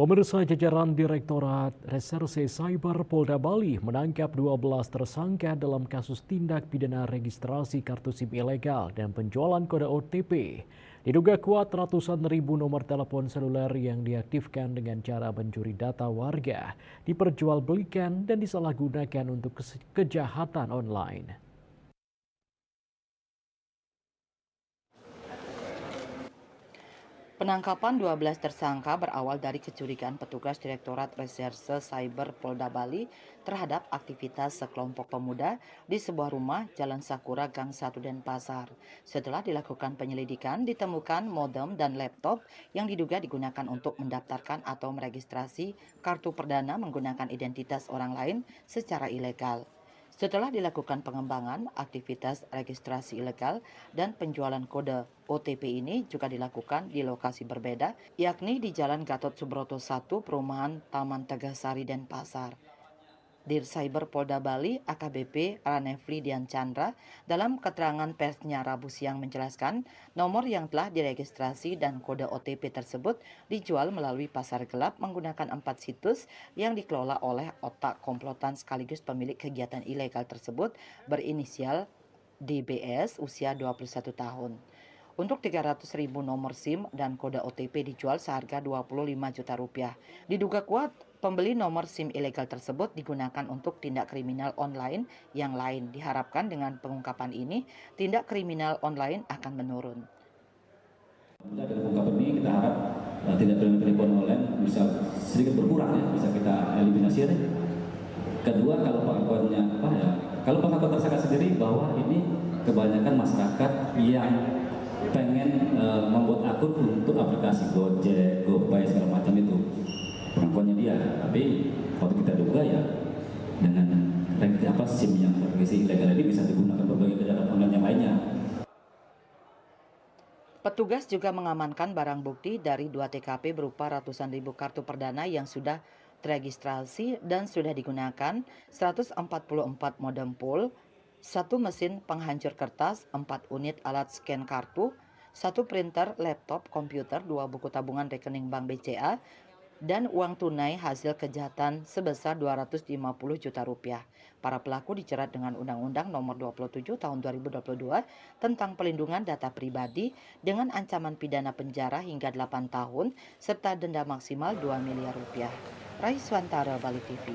Pemirsa, jajaran Direktorat Reserse Cyber Polda Bali menangkap 12 tersangka dalam kasus tindak pidana registrasi kartu SIM ilegal dan penjualan kode OTP. Diduga kuat ratusan ribu nomor telepon seluler yang diaktifkan dengan cara mencuri data warga, diperjualbelikan dan disalahgunakan untuk kejahatan online. Penangkapan 12 tersangka berawal dari kecurigaan petugas Direktorat Reserse Cyber Polda Bali terhadap aktivitas sekelompok pemuda di sebuah rumah Jalan Sakura Gang 1 Denpasar. Setelah dilakukan penyelidikan, ditemukan modem dan laptop yang diduga digunakan untuk mendaftarkan atau meregistrasi kartu perdana menggunakan identitas orang lain secara ilegal. Setelah dilakukan pengembangan, aktivitas registrasi ilegal dan penjualan kode OTP ini juga dilakukan di lokasi berbeda, yakni di Jalan Gatot Subroto 1, Perumahan Taman Tegasari, Denpasar. Dir Cyber Polda Bali AKBP Ranefli Dian Chandra dalam keterangan persnya Rabu siang menjelaskan nomor yang telah diregistrasi dan kode OTP tersebut dijual melalui pasar gelap menggunakan 4 situs yang dikelola oleh otak komplotan sekaligus pemilik kegiatan ilegal tersebut berinisial DBS usia 21 tahun. Untuk 300.000 nomor SIM dan kode OTP dijual seharga 25 juta rupiah. Diduga kuat pembeli nomor SIM ilegal tersebut digunakan untuk tindak kriminal online yang lain. Diharapkan dengan pengungkapan ini, tindak kriminal online akan menurun. Dari pengungkapan ini kita harap tindak kriminal penipuan online bisa sedikit berkurang ya, bisa kita eliminasi ya. Kedua, kalau pengakuannya kalau pengakuan tersangka sendiri bahwa ini kebanyakan masyarakat yang pengen membuat akun untuk aplikasi Gojek, GoPay segala macam itu pengakuannya dia. Tapi kalau kita duga ya dengan SIM yang berisi ilegal ini bisa digunakan berbagai kejahatan online yang lainnya. Petugas juga mengamankan barang bukti dari 2 TKP berupa ratusan ribu kartu perdana yang sudah teregistrasi dan sudah digunakan, 144 modem pool, 1 mesin penghancur kertas, 4 unit alat scan kartu, 1 printer, laptop, komputer, 2 buku tabungan rekening bank BCA, dan uang tunai hasil kejahatan sebesar 250 juta rupiah. Para pelaku dijerat dengan Undang-Undang Nomor 27 Tahun 2022 tentang Pelindungan Data Pribadi dengan ancaman pidana penjara hingga 8 tahun serta denda maksimal 2 miliar rupiah. Raiswantara, Bali TV.